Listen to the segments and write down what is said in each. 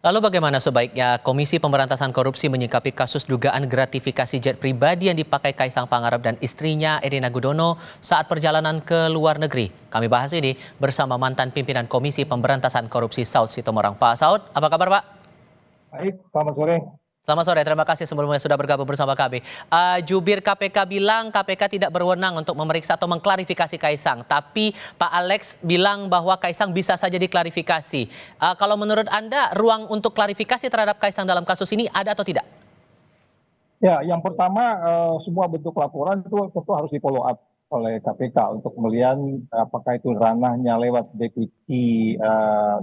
Lalu bagaimana sebaiknya Komisi Pemberantasan Korupsi menyikapi kasus dugaan gratifikasi jet pribadi yang dipakai Kaisang Pangarep dan istrinya Erina Gudono saat perjalanan ke luar negeri? Kami bahas ini bersama mantan pimpinan Komisi Pemberantasan Korupsi Saud Sitomorang. Pak Saud, apa kabar Pak? Baik, selamat sore. Selamat sore, terima kasih sebelumnya sudah bergabung bersama kami. Jubir KPK bilang KPK tidak berwenang untuk memeriksa atau mengklarifikasi Kaisang. Tapi Pak Alex bilang bahwa Kaisang bisa saja diklarifikasi. Kalau menurut Anda, ruang untuk klarifikasi terhadap Kaisang dalam kasus ini ada atau tidak? Ya, yang pertama semua bentuk laporan itu tentu harus di follow up oleh KPK untuk melihat apakah itu ranahnya lewat deputi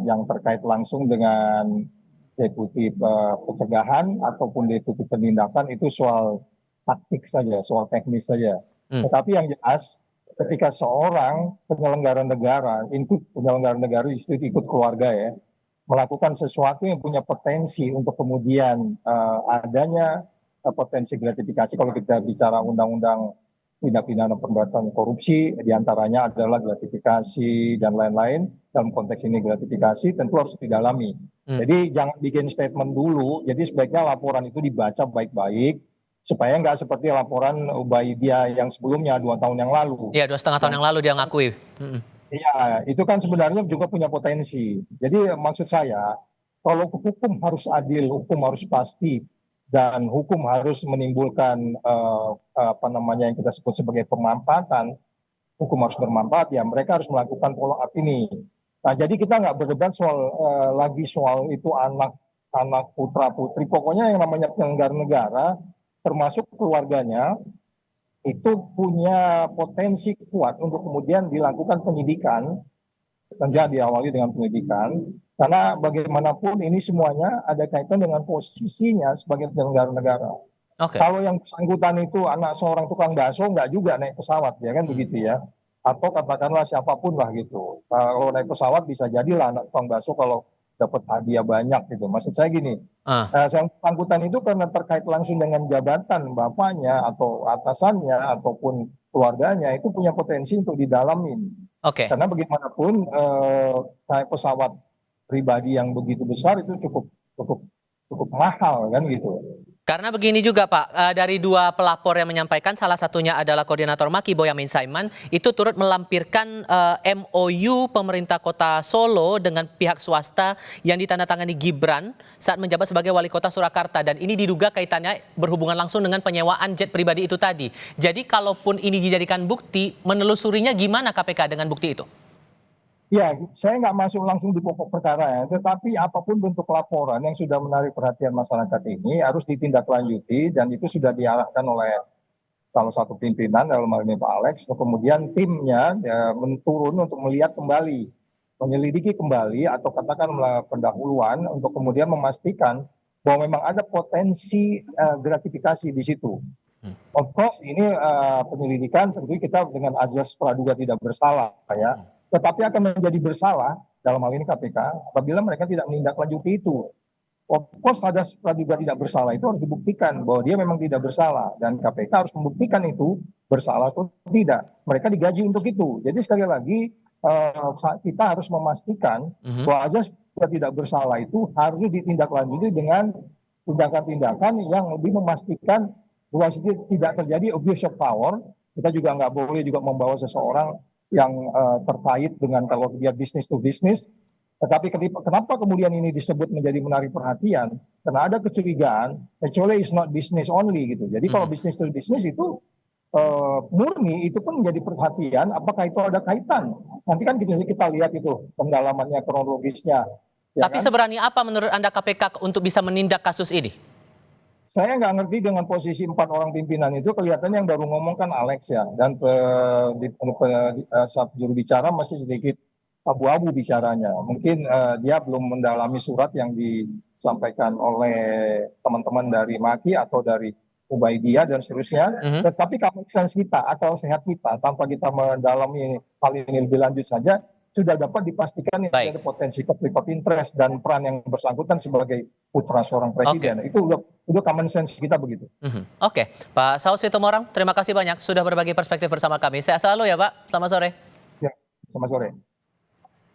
yang terkait langsung dengan deputi pencegahan ataupun deputi penindakan, itu soal taktik saja, soal teknis saja. Tetapi yang jelas ketika seorang penyelenggara negara, di situ ikut keluarga ya, melakukan sesuatu yang punya potensi untuk kemudian adanya potensi gratifikasi. Kalau kita bicara undang-undang tindak pidana pemberantasan korupsi, diantaranya adalah gratifikasi dan lain-lain. Dalam konteks ini gratifikasi tentu harus didalami. Jadi jangan bikin statement dulu. Jadi sebaiknya laporan itu dibaca baik-baik supaya nggak seperti laporan Ubaidia yang sebelumnya 2 tahun yang lalu. Iya, 2,5 tahun yang lalu dia ngakui. Iya, itu kan sebenarnya juga punya potensi. Jadi maksud saya, kalau hukum harus adil, hukum harus pasti, dan hukum harus menimbulkan yang kita sebut sebagai pemanfaatan, hukum harus bermanfaat, ya mereka harus melakukan follow up ini. Nah, jadi kita nggak berdebat lagi soal itu anak putra putri. Pokoknya yang namanya penyelenggara negara, termasuk keluarganya, itu punya potensi kuat untuk kemudian dilakukan penyidikan. Tentunya diawali dengan penyidikan, karena bagaimanapun ini semuanya ada kaitan dengan posisinya sebagai penyelenggara negara. Kalau yang bersangkutan itu anak seorang tukang bakso, nggak juga naik pesawat, ya kan begitu ya. Atau katakanlah siapapun lah gitu. Kalau naik pesawat bisa jadilah anak tukang bakso kalau dapat hadiah banyak gitu. Maksud saya gini, yang bersangkutan itu karena terkait langsung dengan jabatan bapaknya atau atasannya ataupun keluarganya, itu punya potensi untuk didalamin. Karena bagaimanapun naik pesawat pribadi yang begitu besar itu cukup mahal kan gitu. Karena begini juga Pak, dari dua pelapor yang menyampaikan, salah satunya adalah Koordinator Maki Boyamin Saiman, itu turut melampirkan MOU pemerintah kota Solo dengan pihak swasta yang ditandatangani Gibran saat menjabat sebagai wali kota Surakarta. Dan ini diduga kaitannya berhubungan langsung dengan penyewaan jet pribadi itu tadi. Jadi kalaupun ini dijadikan bukti, menelusurinya gimana KPK dengan bukti itu? Ya, saya nggak masuk langsung di pokok perkara ya, tetapi apapun bentuk laporan yang sudah menarik perhatian masyarakat ini harus ditindaklanjuti, dan itu sudah diarahkan oleh salah satu pimpinan dalam hal ini Pak Alex. Kemudian timnya ya, menurun untuk melihat kembali, menyelidiki kembali atau katakanlah pendahuluan untuk kemudian memastikan bahwa memang ada potensi gratifikasi di situ. Of course ini penyelidikan tentu kita dengan azas praduga tidak bersalah ya. Tetapi akan menjadi bersalah dalam hal ini KPK apabila mereka tidak menindaklanjuti itu. Of course ada praduga tidak bersalah itu harus dibuktikan bahwa dia memang tidak bersalah, dan KPK harus membuktikan itu bersalah atau tidak. Mereka digaji untuk itu. Jadi sekali lagi kita harus memastikan bahwa azas tidak bersalah itu harus ditindaklanjuti dengan tindakan-tindakan yang lebih memastikan bahwa tidak terjadi abuse of power. Kita juga nggak boleh juga membawa seseorang yang terkait dengan kalau dia bisnis to bisnis. Tetapi kenapa kemudian ini disebut menjadi menarik perhatian? Karena ada kecurigaan, actually is not business only gitu. Jadi kalau bisnis to bisnis itu murni, itu pun menjadi perhatian. Apakah itu ada kaitan? Nanti kan kita lihat itu pendalamannya, kronologisnya. Ya. Tapi kan? Seberani apa menurut Anda KPK untuk bisa menindak kasus ini? Saya nggak ngerti dengan posisi 4 orang pimpinan itu, kelihatannya yang baru ngomong kan Alex ya, dan juru bicara masih sedikit abu-abu bicaranya. Mungkin dia belum mendalami surat yang disampaikan oleh teman-teman dari Maki atau dari Ubaidia dan seterusnya. Tetapi common sense kita, akal sehat kita, tanpa kita mendalami hal ini lebih lanjut saja, sudah dapat dipastikan ada potensi konflik of interest dan peran yang bersangkutan sebagai putra seorang presiden. Itu udah common sense kita begitu. Pak Saud Sitomorang, terima kasih banyak sudah berbagi perspektif bersama kami. Sehat selalu ya Pak, selamat sore. Ya, selamat sore.